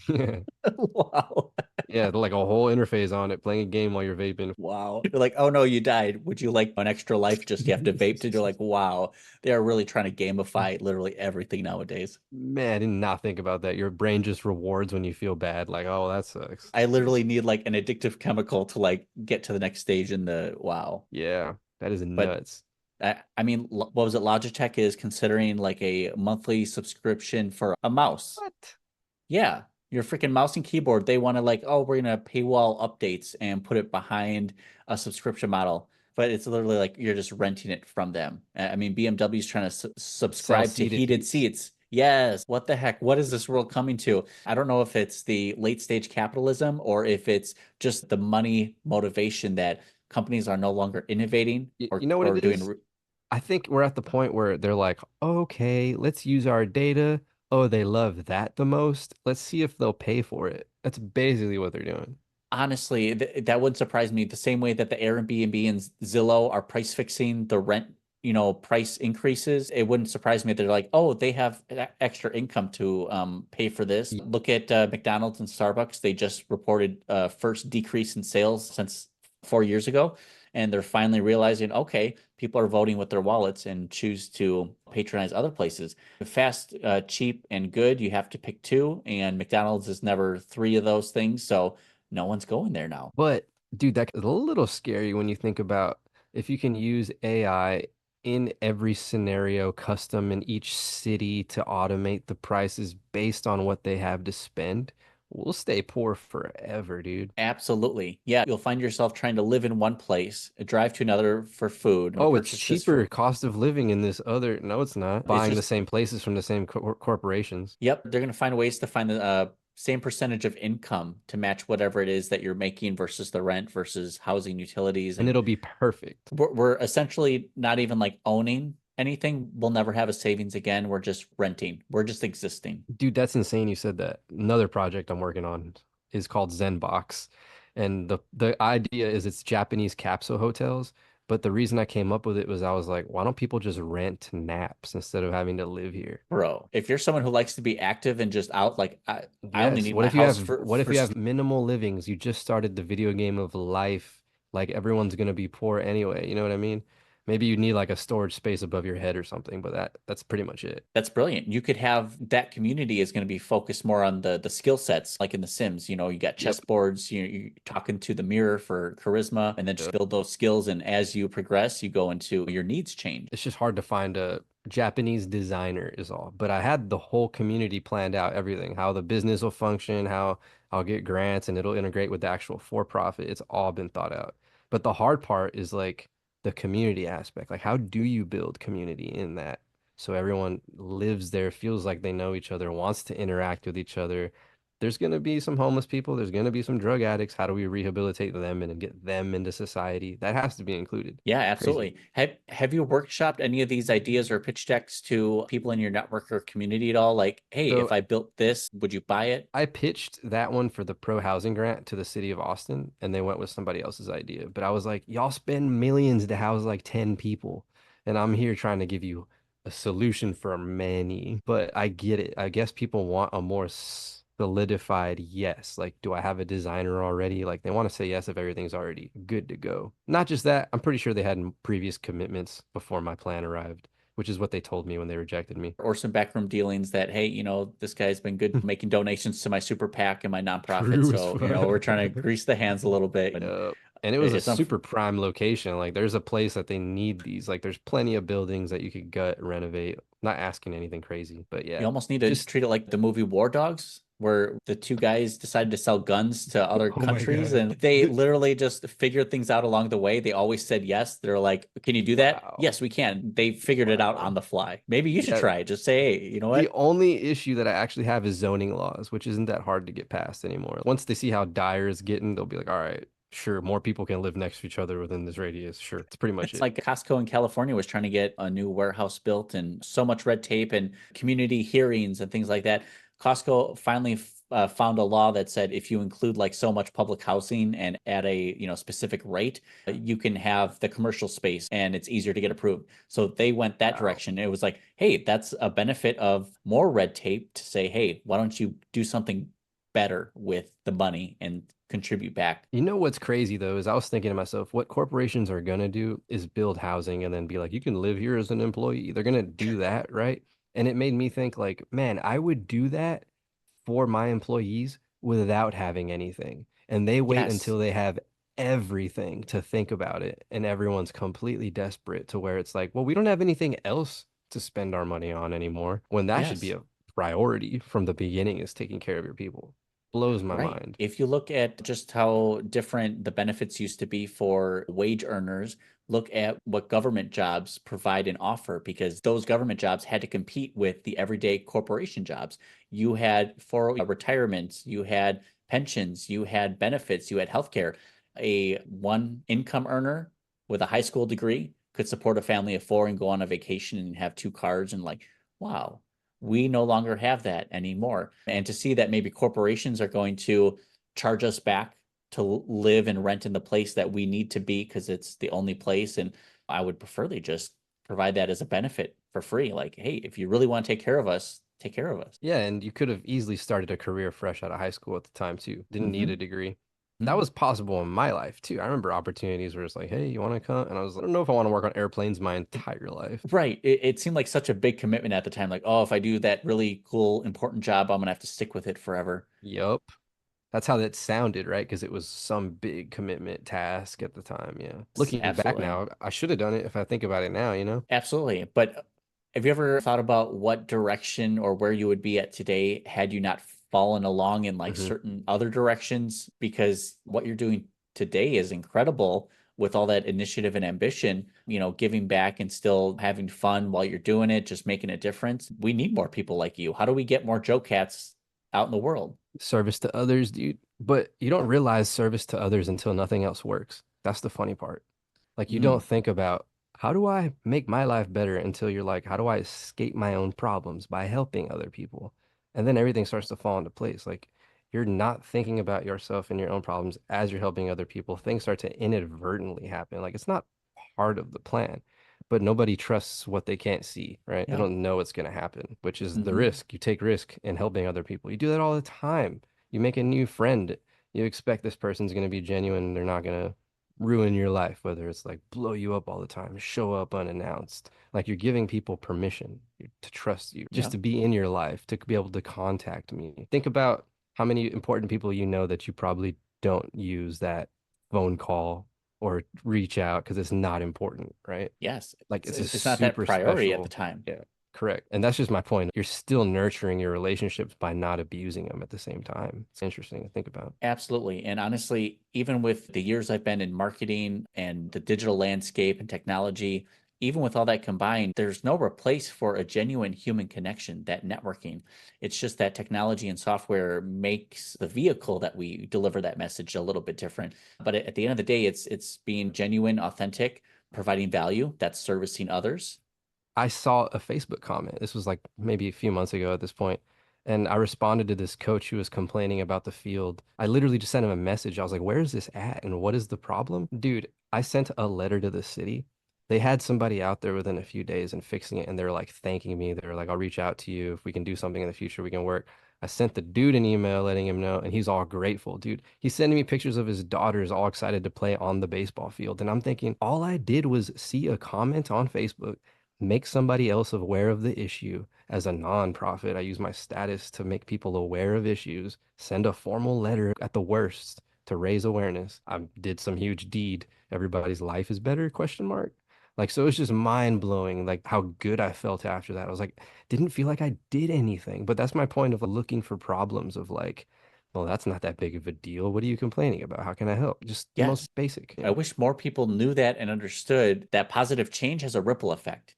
Yeah. Wow. Yeah, like a whole interface on it, playing a game while you're vaping. Wow. You're like, oh no, you died. Would you like an extra life? Just you have to vape to. You're like, wow, they are really trying to gamify literally everything nowadays. Man, I did not think about that. Your brain just rewards when you feel bad. Like, oh, that sucks. I literally need like an addictive chemical to like get to the next stage in the wow. Yeah, that is But nuts. I mean, what was it? Logitech is considering like a monthly subscription for a mouse. What? Yeah, your freaking mouse and keyboard. They want to like, oh, we're gonna paywall updates and put it behind a subscription model. But it's literally like you're just renting it from them. I mean, BMW's trying to Sell subscribe to seated heated seats. seats. Yes. What the heck? What is this world coming to? I don't know if it's the late stage capitalism or if it's just the money motivation that companies are no longer innovating You know what or it doing. is? I think we're at the point where they're like, okay, let's use our data. Oh, they love that the most. Let's see if they'll pay for it. That's basically what they're doing. Honestly, that wouldn't surprise me. The same way that the Airbnb and Zillow are price fixing the rent, price increases, it wouldn't surprise me. They're like, oh, they have extra income to pay for this. Y- Look at McDonald's and Starbucks. They just reported first decrease in sales since 4 years ago, and they're finally realizing, okay, people are voting with their wallets and choose to patronize other places. Fast, cheap, and good, you have to pick two, and McDonald's is never three of those things. So no one's going there now. But dude, that's a little scary when you think about if you can use AI in every scenario, custom in each city to automate the prices based on what they have to spend. We'll stay poor forever, dude. Absolutely. Yeah, you'll find yourself trying to live in one place, drive to another for food, or Oh, it's purchase this for. cheaper cost of living in this other. No, it's not. It's Buying the just, same places from the same corporations. yep, they're going to find ways to find the same percentage of income to match whatever it is that you're making versus the rent versus housing utilities. And And it'll be perfect. we're essentially not even like owning anything. We'll never have a savings again. We're just renting, we're just existing. Dude, that's insane you said that. Another project I'm working on is called Zenbox. And the idea is it's Japanese capsule hotels. But the reason I came up with it was I was like, why don't people just rent naps instead of having to live here? Bro, if you're someone who likes to be active and just out, like I only Yes. need my house What if you have minimal livings? You just started the video game of life. Like everyone's gonna be poor anyway. You know what I mean? Maybe you need like a storage space above your head or something, but that's pretty much it. That's brilliant. You could have that community is going to be focused more on the skill sets, like in The Sims. You got Yep. chessboards. You're talking to the mirror for charisma, and then just build those skills. And as you progress, you go into your needs change. It's just hard to find a Japanese designer is all. But I had the whole community planned out, everything, how the business will function, how I'll get grants and it'll integrate with the actual for profit. It's all been thought out. But the hard part is like the community aspect. Like how do you build community in that? So everyone lives there, feels like they know each other, wants to interact with each other. There's going to be some homeless people, there's going to be some drug addicts. How do we rehabilitate them and get them into society? That has to be included. Yeah, Crazy. absolutely. Have you workshopped any of these ideas or pitch decks to people in your network or community at all? Like, hey, So if I built this, would you buy it? I pitched that one for the pro housing grant to the city of Austin, and they went with somebody else's idea. But I was like, y'all spend millions to house like 10 people, and I'm here trying to give you a solution for many. But I get it. I guess people want a more solidified yes. Like, do I have a designer already? Like, they want to say yes if everything's already good to go. Not just that, I'm pretty sure they had previous commitments before my plan arrived, which is what they told me when they rejected me. Or some backroom dealings that, hey, this guy's been good making donations to my super PAC and my nonprofit. True as So, we're trying to fuck. grease the hands a little bit. And And it was a it's super prime location. Like there's a place that they need these. Like there's plenty of buildings that you could gut, renovate. Not asking anything crazy, but you yeah. almost need to Just treat it like the movie War Dogs, where the two guys decided to sell guns to other oh my countries God. and they literally just figured things out along the way. They always said yes. They're like, can you do that? Wow. Yes, we can. They figured it out on Wow. the fly. Maybe you should Yeah. try it. Just say, hey, you know The what? only issue that I actually have is zoning laws, which isn't that hard to get past anymore. Once they see how dire it's getting, they'll be like, all right, sure, more people can live next to each other within this radius. Sure. That's pretty much It's it. like Costco in California was trying to get a new warehouse built and so much red tape and community hearings and things like that. Costco finally found a law that said if you include like so much public housing and at a specific rate, you can have the commercial space and it's easier to get approved. So they went that Wow. direction. It was like, hey, that's a benefit of more red tape to say, hey, why don't you do something better with the money and contribute back. You know what's crazy though is I was thinking to myself, what corporations are gonna do is build housing and then be like, you can live here as an employee. They're gonna do that, right? And it made me think like, man, I would do that for my employees without having anything. And they wait Yes. until they have everything to think about it. And everyone's completely desperate to where it's like, well, we don't have anything else to spend our money on anymore. When that should be Yes. a priority from the beginning is taking care of your people. Blows my Right. mind. If you look at just how different the benefits used to be for wage earners, look at what government jobs provide and offer, because those government jobs had to compete with the everyday corporation jobs. You had for retirements, you had pensions, you had benefits, you had healthcare. A one income earner with a high school degree could support a family of four and go on a vacation and have two cars and like, wow, we no longer have that anymore. And to see that maybe corporations are going to charge us back to live and rent in the place that we need to be because it's the only place. And I would prefer they just provide that as a benefit for free. Like, hey, if you really want to take care of us, take care of us. Yeah, and you could have easily started a career fresh out of high school at the time too. Didn't need a Mm-hmm. degree. That was possible in my life too. I remember opportunities where it's like, hey, you want to come? And I was like, I don't know if I want to work on airplanes my entire life. Right. It seemed like such a big commitment at the time. Like, oh, if I do that really cool, important job, I'm going to have to stick with it forever. Yup. That's how that sounded, right? Because it was some big commitment task at the time. Yeah. Looking back Absolutely. now, I should have done it if I think about it now, you know? Absolutely. But have you ever thought about what direction or where you would be at today had you not fallen along in like Hmm. certain other directions? Because what you're doing today is incredible with all that initiative and ambition, giving back and still having fun while you're doing it, just making a difference. We need more people like you. How do we get more JOECATs out in the world? Service to others, dude. But you don't realize service to others until nothing else works. That's the funny part. Like you don't Mm, think about how do I make my life better until you're like, how do I escape my own problems by helping other people? And then everything starts to fall into place. Like you're not thinking about yourself and your own problems as you're helping other people. Things start to inadvertently happen. Like it's not part of the plan, but nobody trusts what they can't see, right? They yeah. don't know what's going to happen, which is the Hmm. risk. You take risk in helping other people. You do that all the time. You make a new friend. You expect this person's going to be genuine. They're not going to ruin your life, whether it's like blow you up all the time, show up unannounced. Like you're giving people permission to trust you, just Yeah. to be in your life, to be able to contact me. Think about how many important people you know that you probably don't use that phone call or reach out because it's not important, right? Yes. Like it's a It's not that super priority at the special. time. Yeah, correct. And that's just my point. You're still nurturing your relationships by not abusing them at the same time. It's interesting to think about. Absolutely. And honestly, even with the years I've been in marketing and the digital landscape and technology, even with all that combined, there's no replace for a genuine human connection, that networking. It's just that technology and software makes the vehicle that we deliver that message a little bit different. But at the end of the day, it's being genuine, authentic, providing value, that's servicing others. I saw a Facebook comment. This was like maybe a few months ago at this point, and I responded to this coach who was complaining about the field. I literally just sent him a message. I was like, "Where is this at and what is the problem?" Dude, I sent a letter to the city. They had somebody out there within a few days and fixing it, and they were like thanking me. They were like, "I'll reach out to you if we can do something in the future. We can work." I sent the dude an email letting him know, and he's all grateful, dude. He's sending me pictures of his daughters all excited to play on the baseball field. And I'm thinking, all I did was see a comment on Facebook, make somebody else aware of the issue. As a nonprofit, I use my status to make people aware of issues, send a formal letter at the worst to raise awareness. I did some huge deed. Everybody's life is better, question mark. Like, so it's just mind blowing, like how good I felt after that. I was like, didn't feel like I did anything. But that's my point of looking for problems of like, well, that's not that big of a deal. What are you complaining about? How can I help? Just the most Yes. basic. I Yeah. wish more people knew that and understood that positive change has a ripple effect.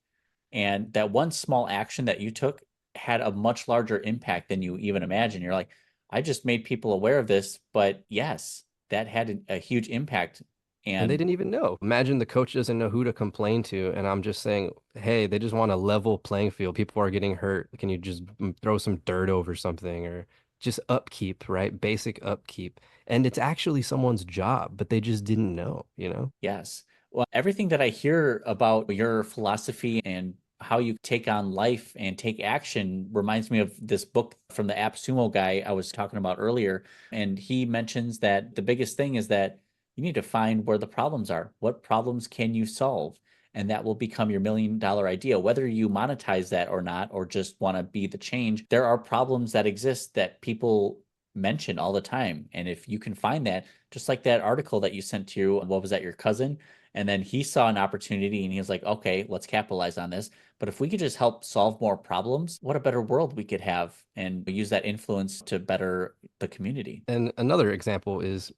And that one small action that you took had a much larger impact than you even imagine. You're like, I just made people aware of this, but yes, that had a huge impact. And they And didn't even know. Imagine the coach doesn't know who to complain to. And I'm just saying, hey, they just want a level playing field. People are getting hurt. Can you just throw some dirt over something or just upkeep, right? Basic upkeep. And it's actually someone's job, but they just didn't know, you know? yes, well, everything that I hear about your philosophy and how you take on life and take action reminds me of this book from the AppSumo guy I was talking about earlier. And he mentions that the biggest thing is that you need to find where the problems are. What problems can you solve? And that will become your $1 million idea, whether you monetize that or not, or just want to be the change. There are problems that exist that people mention all the time. And if you can find that, just like that article that you sent to, what was that, your cousin? And then he saw an opportunity and he was like, okay, let's capitalize on this. But if we could just help solve more problems, what a better world we could have and use that influence to better the community. And another example is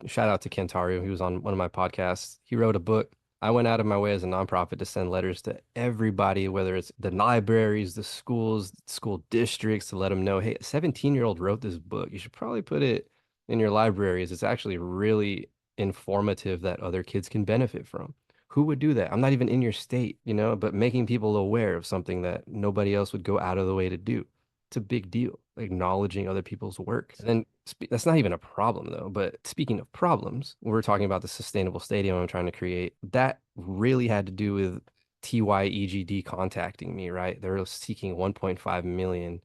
shout out to Kentario. He was on one of my podcasts. He wrote a book. I went out of my way as a nonprofit to send letters to everybody, whether it's the libraries, the schools, school districts, to let them know, hey, a 17-year-old wrote this book. You should probably put it in your libraries. It's actually really informative that other kids can benefit from. Who would do that? I'm not even in your state, but making people aware of something that nobody else would go out of the way to do. It's a big deal, acknowledging other people's work. And then that's not even a problem though. But speaking of problems, we're talking about the sustainable stadium I'm trying to create. That really had to do with TYEGD contacting me, right? They're seeking 1.5 million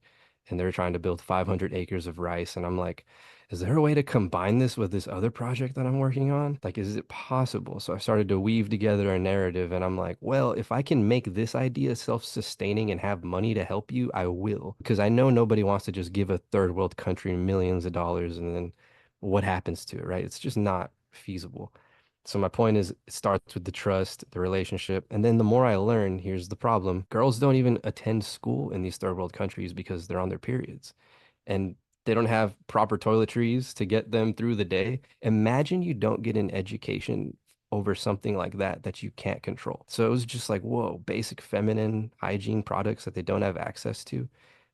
and they're trying to build 500 acres of rice. And I'm like, is there a way to combine this with this other project that I'm working on? Like, is it possible? So I started to weave together a narrative and I'm like, well, if I can make this idea self-sustaining and have money to help you, I will. Because I know nobody wants to just give a third world country millions of dollars and then what happens to it, right? It's just not feasible. So my point is, it starts with the trust, the relationship, and then the more I learn, here's the problem. Girls don't even attend school in these third world countries because they're on their periods. And they don't have proper toiletries to get them through the day. Imagine you don't get an education over something like that you can't control. So it was just like, whoa, basic feminine hygiene products that they don't have access to.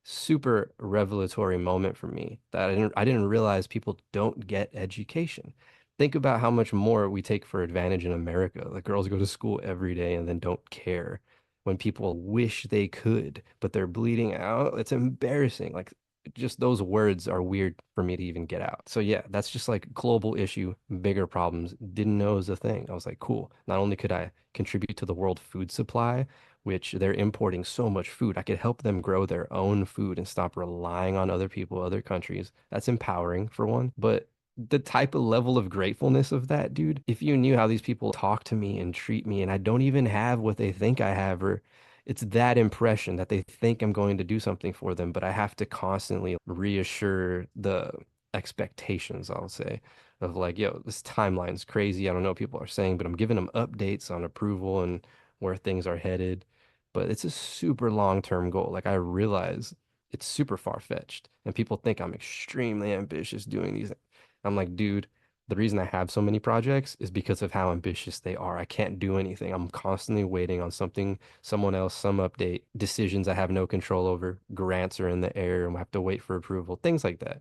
Super revelatory moment for me that I didn't realize people don't get education. Think about how much more we take for advantage in America. Like girls go to school every day and then don't care when people wish they could, but they're bleeding out. It's embarrassing. Like just those words are weird for me to even get out. So yeah, that's just like global issue, bigger problems. Didn't know it was a thing. I was like, cool. Not only could I contribute to the world food supply, which they're importing so much food, I could help them grow their own food and stop relying on other people, other countries. That's empowering for one. But the type of level of gratefulness of that, dude, if you knew how these people talk to me and treat me, and I don't even have what they think I have, or it's that impression that they think I'm going to do something for them, but I have to constantly reassure the expectations, I'll say, of like, yo, this timeline's crazy. I don't know what people are saying, but I'm giving them updates on approval and where things are headed. But it's a super long-term goal. Like I realize it's super far-fetched, and people think I'm extremely ambitious doing these. I'm like, dude, the reason I have so many projects is because of how ambitious they are. I can't do anything. I'm constantly waiting on something, someone else, some update, decisions I have no control over, grants are in the air and I have to wait for approval, things like that.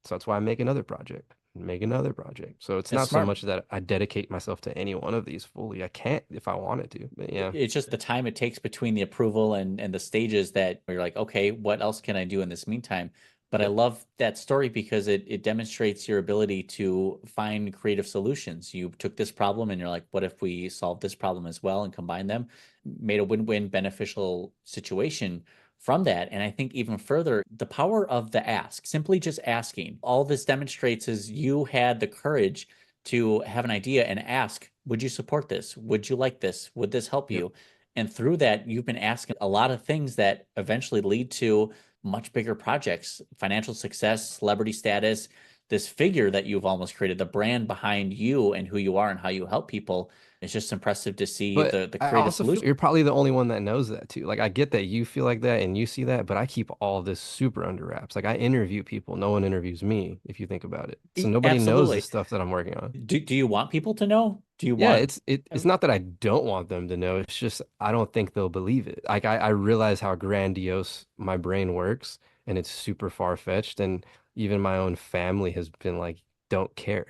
So that's why I make another project, make another project. So it's That's not so smart. much that I dedicate myself to any one of these fully. I can't if I wanted to, but yeah. It's just the time it takes between the approval and the stages that you're like, okay, what else can I do in this meantime? But I Yep. love that story because it demonstrates your ability to find creative solutions. You took this problem and you're like, what if we solve this problem as well and combine them? Made a win-win beneficial situation from that. And I think even further, the power of the ask, simply just asking. All this demonstrates is you had the courage to have an idea and ask, would you support this? Would you like this? Would this help Yep. you? And through that, you've been asking a lot of things that eventually lead to much bigger projects, financial success, celebrity status, this figure that you've almost created, the brand behind you and who you are and how you help people. It's just impressive to see But the I creative also feel solution. you're probably the only one that knows that too. Like I get that you feel like that and you see that, but I keep all this super under wraps. Like I interview people. No one interviews me, if you think about it. So nobody knows the Absolutely. stuff that I'm working on. Do you want people to know? Do you Yeah, want it's not that I don't want them to know. It's just I don't think they'll believe it. Like I realize how grandiose my brain works and it's super far-fetched. And even my own family has been like, don't care.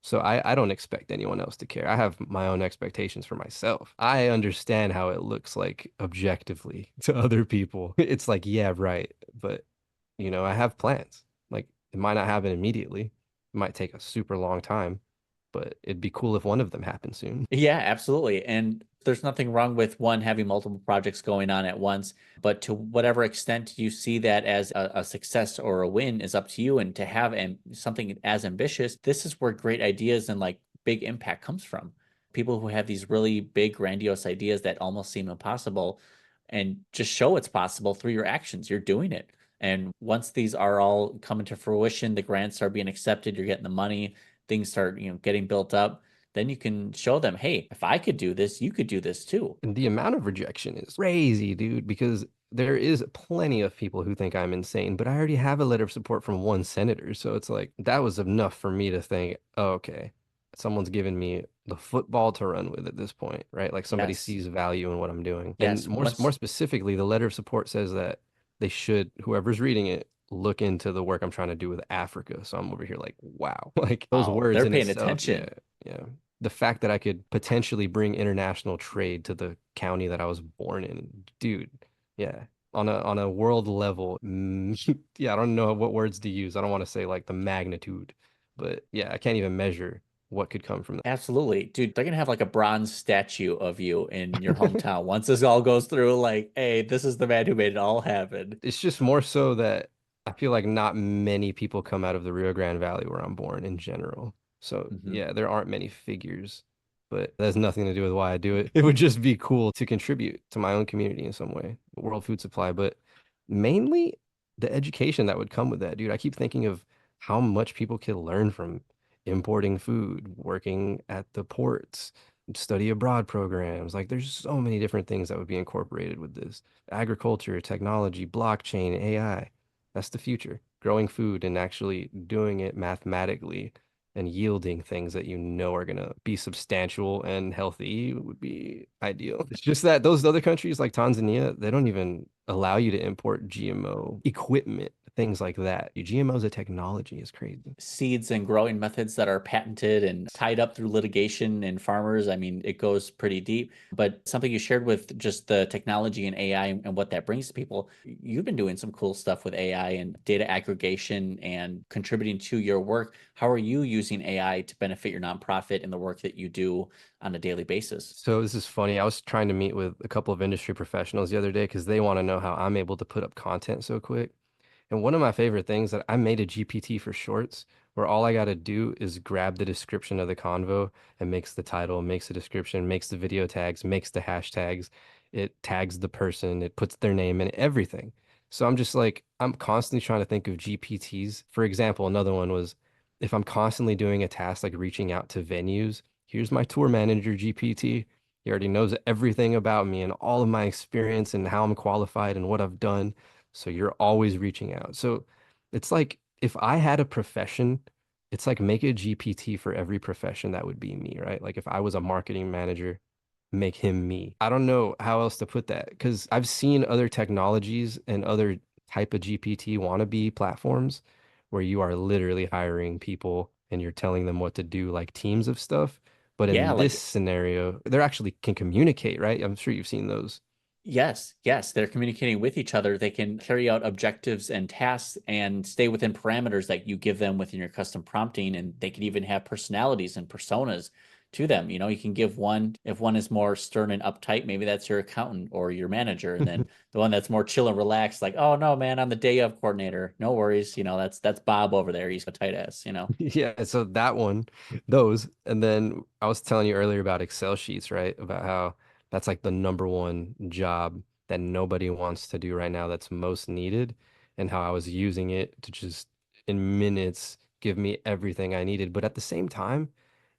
So I don't expect anyone else to care. I have my own expectations for myself. I understand how it looks like objectively to other people. It's like, yeah, right. But I have plans. Like it might not happen immediately. It might take a super long time, but it'd be cool if one of them happened soon. Yeah, absolutely. And There's nothing wrong with one having multiple projects going on at once, but to whatever extent you see that as a success or a win is up to you. And to have something as ambitious, this is where great ideas and like big impact comes from. People who have these really big, grandiose ideas that almost seem impossible, and just show it's possible through your actions. You're doing it. And once these are all coming to fruition, the grants are being accepted, you're getting the money, things start, getting built up, then you can show them, hey, if I could do this, you could do this too. And the amount of rejection is crazy, dude, because there is plenty of people who think I'm insane, but I already have a letter of support from one senator. So it's like that was enough for me to think, oh, okay, someone's given me the football to run with at this point, right? Like somebody Yes. sees value in what I'm doing. And Yes. more specifically, the letter of support says that they should, whoever's reading it, look into the work I'm trying to do with Africa. So I'm over here like, wow, like those Wow, words they're in paying itself, yeah, attention. yeah. The fact that I could potentially bring international trade to the county that I was born in, dude, yeah. On a world level, yeah, I don't know what words to use. I don't want to say like the magnitude, but yeah, I can't even measure what could come from Absolutely. Dude, they're gonna have like a bronze statue of you in your that. hometown once this all goes through, like, hey, this is the man who made it all happen. It's just more so that I feel like not many people come out of the Rio Grande Valley where I'm born in general. So Hmm. yeah, there aren't many figures, but that has nothing to do with why I do it. It would just be cool to contribute to my own community in some way, World Food Supply, but mainly the education that would come with that, dude. I keep thinking of how much people can learn from importing food, working at the ports, study abroad programs. Like there's so many different things that would be incorporated with this agriculture, technology, blockchain, AI. That's the future. Growing food and actually doing it mathematically and yielding things that you know are going to be substantial and healthy would be ideal. It's just that those other countries like Tanzania, they don't even allow you to import GMO equipment, things like that. GMOs, a technology is crazy. Seeds and growing methods that are patented and tied up through litigation and farmers. I mean, it goes pretty deep. But something you shared with just the technology and AI and what that brings to people, you've been doing some cool stuff with AI and data aggregation and contributing to your work. How are you using AI to benefit your nonprofit and the work that you do on a daily basis? So this is funny. I was trying to meet with a couple of industry professionals the other day because they want to know how I'm able to put up content so quick. And one of my favorite things that I made a GPT for shorts where all I got to do is grab the description of the convo and makes the title, makes the description, makes the video tags, makes the hashtags. It tags the person, it puts their name in everything. So I'm just like, I'm constantly trying to think of GPTs. For example, another one was if I'm constantly doing a task like reaching out to venues, here's my tour manager GPT. He already knows everything about me and all of my experience and how I'm qualified and what I've done. So you're always reaching out. So it's like if I had a profession, it's like make a GPT for every profession that would be me, right? Like if I was a marketing manager, make him me. I don't know how else to put that because I've seen other technologies and other type of GPT wannabe platforms where you are literally hiring people and you're telling them what to do, like teams of stuff. But Yeah, in this like scenario, they're actually can communicate, right? I'm sure you've seen those. yes, yes, they're communicating with each other. They can carry out objectives and tasks and stay within parameters that you give them within your custom prompting. And they can even have personalities and personas to them. You can give one, if one is more stern and uptight, maybe that's your accountant or your manager. And then the one that's more chill and relaxed, like, oh no, man, I'm the day of coordinator. No worries. That's Bob over there. He's a tight ass. Yeah, so that one, those, and then I was telling you earlier about Excel sheets, right? About how that's like the number one job that nobody wants to do right now that's most needed, and how I was using it to just in minutes give me everything I needed. But at the same time,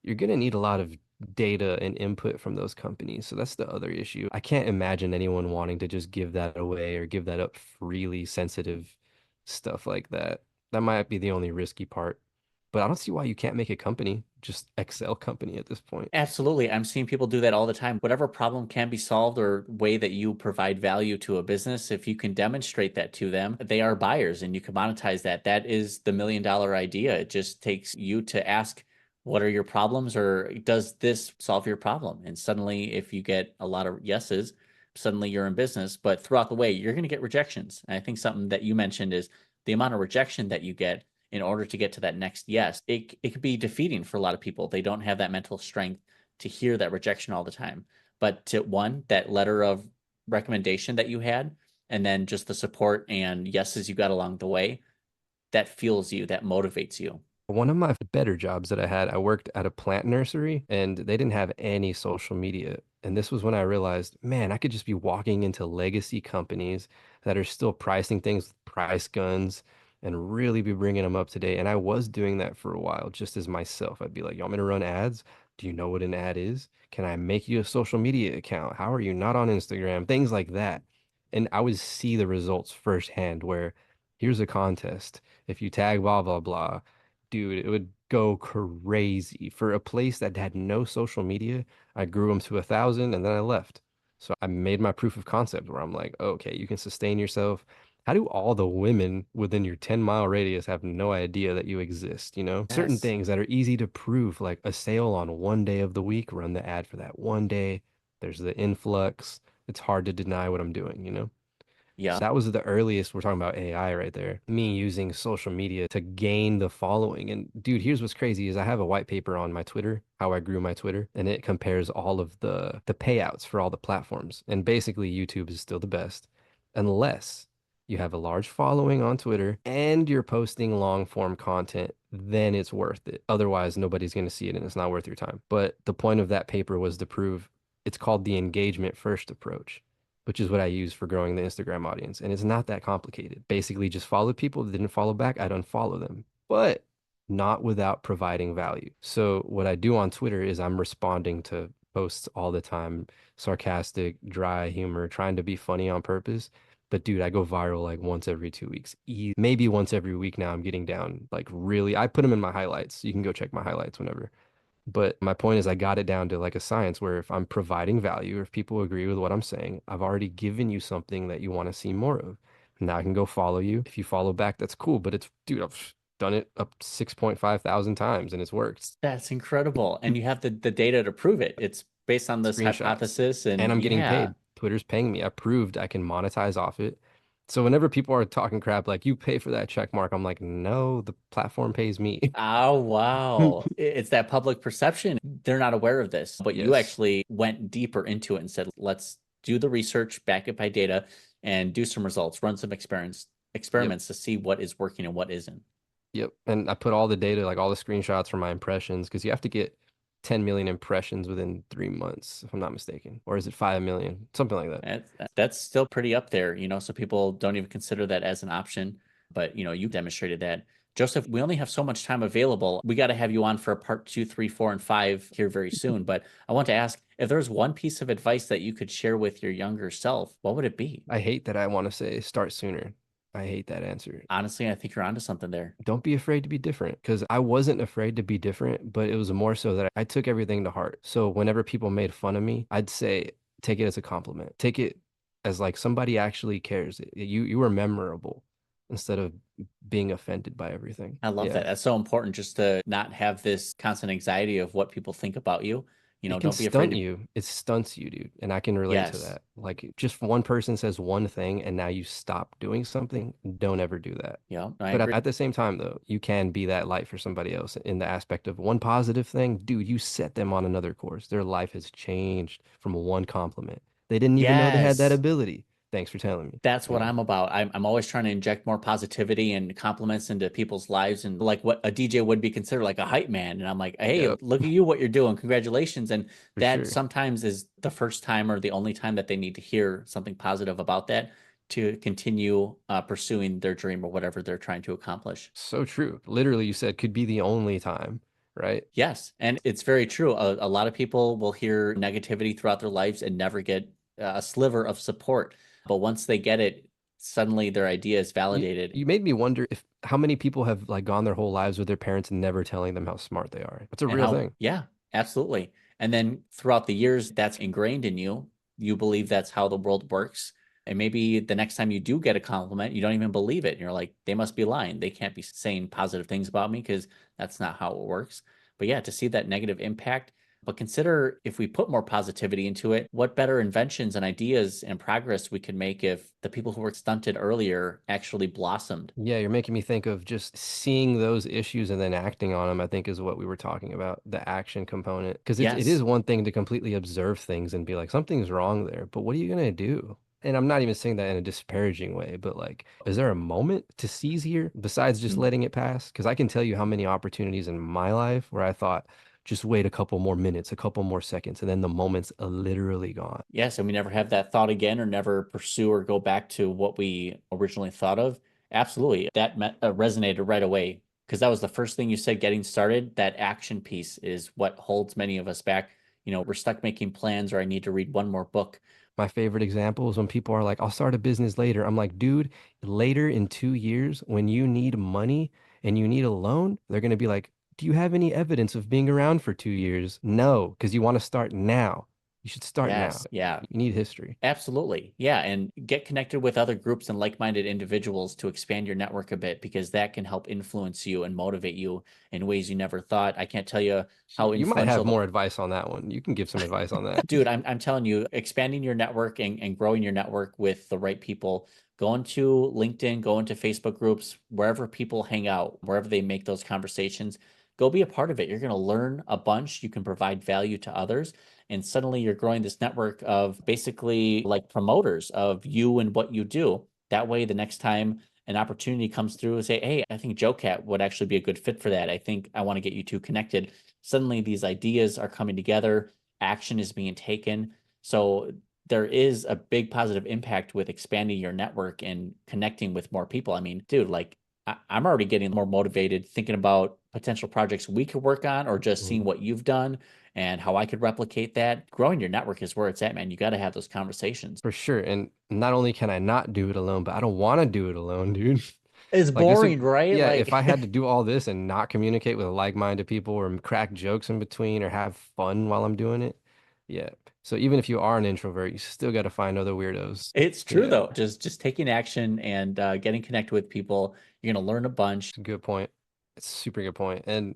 you're gonna need a lot of data and input from those companies. So that's the other issue. I can't imagine anyone wanting to just give that away or give that up freely, sensitive stuff like that. That might be the only risky part. But I don't see why you can't make a company, just Excel company at this point. Absolutely. I'm seeing people do that all the time. Whatever problem can be solved or way that you provide value to a business, if you can demonstrate that to them, they are buyers and you can monetize that. That is the $1 million idea. It just takes you to ask, what are your problems or does this solve your problem? And suddenly, if you get a lot of yeses, suddenly you're in business. But throughout the way, you're going to get rejections. And I think something that you mentioned is the amount of rejection that you get in order to get to that next yes, it could be defeating for a lot of people. They don't have that mental strength to hear that rejection all the time. but to one, that letter of recommendation that you had, and then just the support and yeses you got along the way, that fuels you, that motivates you. One of my better jobs that I had, I worked at a plant nursery and they didn't have any social media. And this was when I realized, man, I could just be walking into legacy companies that are still pricing things with price guns and really be bringing them up to date. And I was doing that for a while just as myself. I'd be like, you want me to run ads? Do you know what an ad is? Can I make you a social media account? How are you not on Instagram? Things like that. And I would see the results firsthand where here's a contest. If you tag blah, blah, blah, dude, it would go crazy. For a place that had no social media, I grew them to 1,000 and then I left. So I made my proof of concept where I'm like, okay, you can sustain yourself. How do all the women within your 10-mile radius have no idea that you exist? You know, certain Yes. things that are easy to prove, like a sale on one day of the week, run the ad for that one day. There's the influx. It's hard to deny what I'm doing, you know? Yeah. So that was the earliest. We're talking about AI right there. Me using social media to gain the following. And dude, here's what's crazy is I have a white paper on my Twitter, how I grew my Twitter, and it compares all of the payouts for all the platforms. And basically YouTube is still the best unless you have a large following on Twitter and you're posting long form content, then it's worth it. Otherwise, nobody's going to see it and it's not worth your time. But the point of that paper was to prove it's called the engagement first approach, which is what I use for growing the Instagram audience. And it's not that complicated. Basically, just follow people that didn't follow back. I'd unfollow them, but not without providing value. So what I do on Twitter is I'm responding to posts all the time, sarcastic, dry humor, trying to be funny on purpose. But dude, I go viral like once every 2 weeks. Maybe once every week now. I'm getting down like really. I put them in my highlights. You can go check my highlights whenever. But my point is, I got it down to like a science where if I'm providing value, if people agree with what I'm saying, I've already given you something that you want to see more of. Now I can go follow you. If you follow back, that's cool. But it's, dude, I've done it up 6.5 thousand times and it's worked. That's incredible. And you have the data to prove it. It's based on this Screenshots. hypothesis. And And I'm getting yeah. paid. Twitter's paying me. I proved I can monetize off it. So whenever people are talking crap, like you pay for that check mark, I'm like, no, the platform pays me. Oh, wow. It's that public perception. They're not aware of this, but you Yes. actually went deeper into it and said, let's do the research, back it by data, and do some results, run some Yep. experiments to see what is working and what isn't. Yep. And I put all the data, like all the screenshots from my impressions, because you have to get 10 million impressions within 3 months, if I'm not mistaken. Or is it 5 million? Something like that. That's still pretty up there, so people don't even consider that as an option. But, you demonstrated that. Joseph, we only have so much time available. We got to have you on for part 2, 3, 4, and 5 here very soon. But I want to ask if there's one piece of advice that you could share with your younger self, what would it be? I hate that I want to say start sooner. I hate that answer. Honestly, I think you're onto something there. Don't be afraid to be different because I wasn't afraid to be different, but it was more so that I took everything to heart. So whenever people made fun of me, I'd say, take it as a compliment. Take it as like somebody actually cares. You were memorable instead of being offended by everything. I love that. Yeah. That's so important just to not have this constant anxiety of what people think about you. It can Don't be afraid stunt to. you. It stunts you, dude. And I can relate to Yes. that. Like just one person says one thing and now you stop doing something. Don't ever do that. Yeah, I But agree. at the same time, though, you can be that light for somebody else in the aspect of one positive thing. Dude, you set them on another course. Their life has changed from one compliment. They didn't even know they had that Yes. ability. Thanks for telling me. That's You what know, I'm about. I'm always trying to inject more positivity and compliments into people's lives and like what a DJ would be considered like a hype man. And I'm like, hey, yep, look at you, what you're doing. Congratulations. And for that sure. sometimes is the first time or the only time that they need to hear something positive about that to continue pursuing their dream or whatever they're trying to accomplish. So true. Literally, you said could be the only time, right? Yes. And it's very true. A lot of people will hear negativity throughout their lives and never get a sliver of support. But once they get it, suddenly their idea is You validated. you made me wonder if how many people have like gone their whole lives with their parents never telling them how smart they are. That's a And real how, thing. yeah, absolutely. And then throughout the years, that's ingrained in you. You believe that's how the world works. And maybe the next time you do get a compliment, you don't even believe it. And you're like, they must be lying. They can't be saying positive things about me because that's not how it works. But yeah, to see that negative impact, But consider if we put more positivity into it, what better inventions and ideas and progress we could make if the people who were stunted earlier actually blossomed. Yeah, you're making me think of just seeing those issues and then acting on them, I think is what we were talking about, the action component. Because it is Yes. one thing to completely observe things and be like, something's wrong there, but what are you going to do? And I'm not even saying that in a disparaging way, but like, is there a moment to seize here besides just Mm. letting it pass? Because I can tell you how many opportunities in my life where I thought, just wait a couple more minutes, a couple more seconds, and then the moment's literally gone. Yes, and we never have that thought again or never pursue or go back to what we originally thought of. Absolutely. That resonated right away because that was the first thing you said getting started. That action piece is what holds many of us back. We're stuck making plans or I need to read one more book. My favorite example is when people are like, I'll start a business later. I'm like, dude, later in 2 years, when you need money and you need a loan, they're going to be like, do you have any evidence of being around for 2 years? No, because you want to start now. You should start now. Yes. Yeah. You need history. Absolutely. Yeah. And get connected with other groups and like minded individuals to expand your network a bit because that can help influence you and motivate you in ways you never thought. I can't tell you how You might have influential more advice on that one. You can give some advice on that. dude, I'm telling you, expanding your network and growing your network with the right people. Go into LinkedIn, go into Facebook groups, wherever people hang out, wherever they make those conversations, go be a part of it. You're going to learn a bunch. You can provide value to others. And suddenly you're growing this network of basically like promoters of you and what you do. That way, the next time an opportunity comes through, say, hey, I think JOECAT would actually be a good fit for that. I think I want to get you two connected. Suddenly these ideas are coming together, action is being taken. So there is a big positive impact with expanding your network and connecting with more people. I mean, dude, like I'm already getting more motivated thinking about potential projects we could work on or just seeing Mhm. what you've done and how I could replicate that. Growing your network is where it's at, man. You got to have those conversations. For sure. And not only can I not do it alone, but I don't want to do it alone, dude. It's Like this would, boring, right? yeah, if Like I had to do all this and not communicate with like-minded people or crack jokes in between or have fun while I'm doing it, yeah. So even if you are an introvert, you still got to find other weirdos. it's true Yeah, though. Just taking action and getting connected with people. You're gonna learn a bunch. it's a good point. It's a super good point. And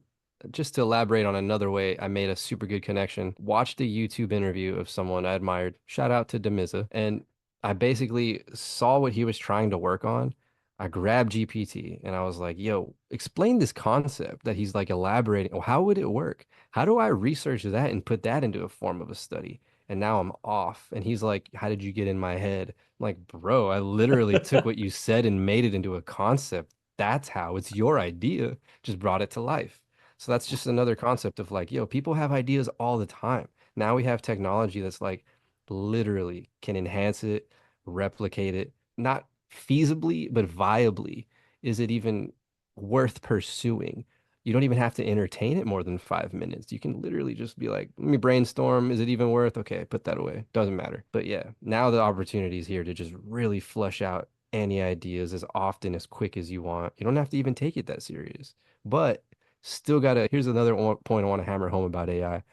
just to elaborate on another way, I made a super good connection. Watched a YouTube interview of someone I admired. Shout out to Demiza. And I basically saw what he was trying to work on. I grabbed GPT and I was like, yo, explain this concept that he's like elaborating. Well, how would it work? How do I research that and put that into a form of a study? And now I'm off. And he's like, how did you get in my head? I'm like, bro, I literally took what you said and made it into a concept. That's how it's your idea. Just brought it to life. So that's just another concept of like, yo, people have ideas all the time. Now we have technology that's like literally can enhance it, replicate it, not feasibly, but viably. Is it even worth pursuing? You don't even have to entertain it more than 5 minutes. You can literally just be like, let me brainstorm. Is it even worth? Okay, put that away. Doesn't matter. But yeah, now the opportunity is here to just really flush out any ideas as often, as quick as you want. You don't have to even take it that serious. But still gotta, here's another point I want to hammer home about AI. I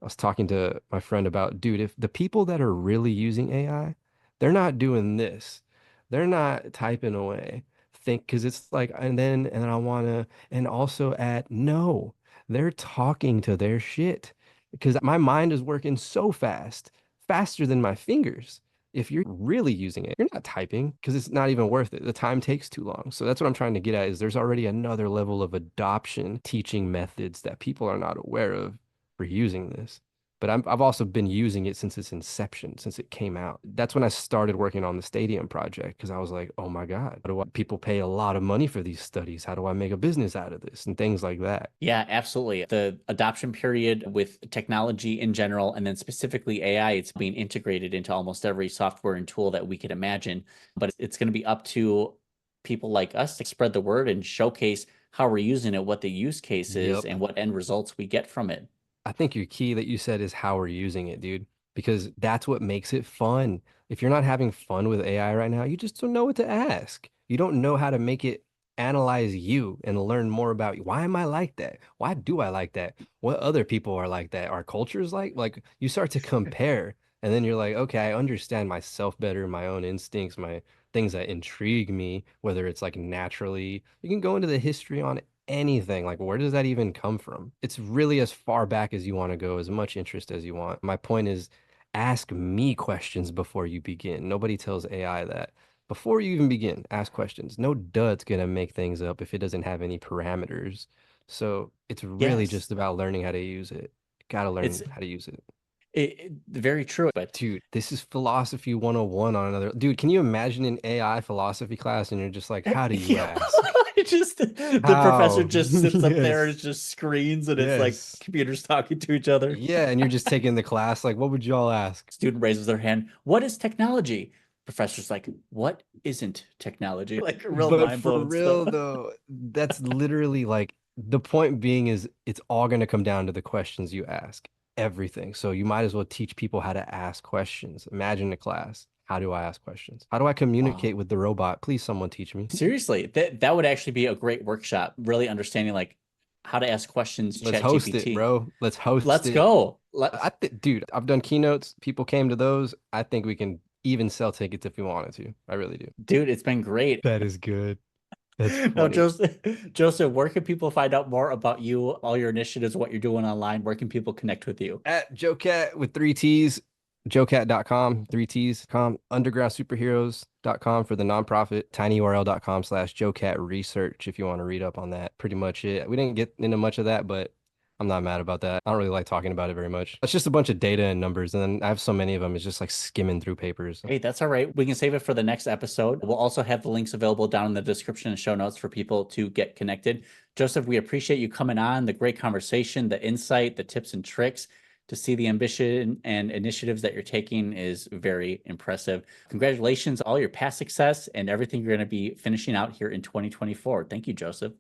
was talking to my friend about, dude, if the people that are really using AI, they're not doing this. They're not typing away. Think because it's like, and then I wanna, and also add, no, they're talking to their shit. Because my mind is working so fast, faster than my fingers. If you're really using it, you're not typing because it's not even worth it. The time takes too long. So that's what I'm trying to get at is there's already another level of adoption teaching methods that people are not aware of for using this. But I've also been using it since its inception, since it came out. That's when I started working on the stadium project because I was like, oh my God, people pay a lot of money for these studies? How do I make a business out of this? And things like that. Yeah, absolutely. The adoption period with technology in general, and then specifically AI, it's being integrated into almost every software and tool that we could imagine. But it's going to be up to people like us to spread the word and showcase how we're using it, what the use case is, Yep. and what end results we get from it. I think your key that you said is how we're using it, dude, because that's what makes it fun. If you're not having fun with AI right now, you just don't know what to ask. You don't know how to make it analyze you and learn more about you. Why am I like that? Why do I like that? What other people are like that? Are cultures like you start to compare and then you're like, okay, I understand myself better, my own instincts, my things that intrigue me, whether it's like naturally. You can go into the history on anything. Like, where does that even come from? It's really as far back as you want to go, as much interest as you want. My point is, ask me questions before you begin. Nobody tells AI that. Before you even begin, ask questions. No dud's gonna make things up if it doesn't have any parameters. So it's really Yes, just about learning how to use it. Gotta it's learn how to use it. very true. But Dude, this is philosophy 101 on another. Dude, can you imagine an AI philosophy class and you're just like, how do you yeah, ask? it just the professor How? just sits up there and it Yes. just screens and it's like Yes. computers talking to each other. Yeah, and you're just taking the class. Like, what would y'all ask? Student raises their hand. What is technology? Professor's like, what isn't technology? Like real But mind for blowing stuff. real though, that's literally like the point being is it's all going to come down to the questions you ask. Everything. So you might as well teach people how to ask questions. Imagine a class. How do I ask questions? How do I communicate Wow. with the robot? Please, someone teach me. Seriously, that would actually be a great workshop, really understanding like how to ask questions, Let's chat host it, GPT. bro. Let's host Let's it. go. Dude, I've done keynotes. People came to those. I think we can even sell tickets if we wanted to. I really do. Dude, it's been great. That is good. That's Now, funny. Joseph, where can people find out more about you, all your initiatives, what you're doing online? Where can people connect with you? At JOECAT with three T's, JOECAT.com, three T's.com, undergroundsuperheroes.com for the nonprofit, tinyurl.com/JOECAT research if you want to read up on that. Pretty much it. We didn't get into much of that, but I'm not mad about that. I don't really like talking about it very much. It's just a bunch of data and numbers, and then I have so many of them. It's just like skimming through papers. Hey, that's all right. We can save it for the next episode. We'll also have the links available down in the description and show notes for people to get connected. Joseph, we appreciate you coming on, the great conversation, the insight, the tips and tricks. To see the ambition and initiatives that you're taking is very impressive. Congratulations, all your past success and everything you're going to be finishing out here in 2024. Thank you, Joseph.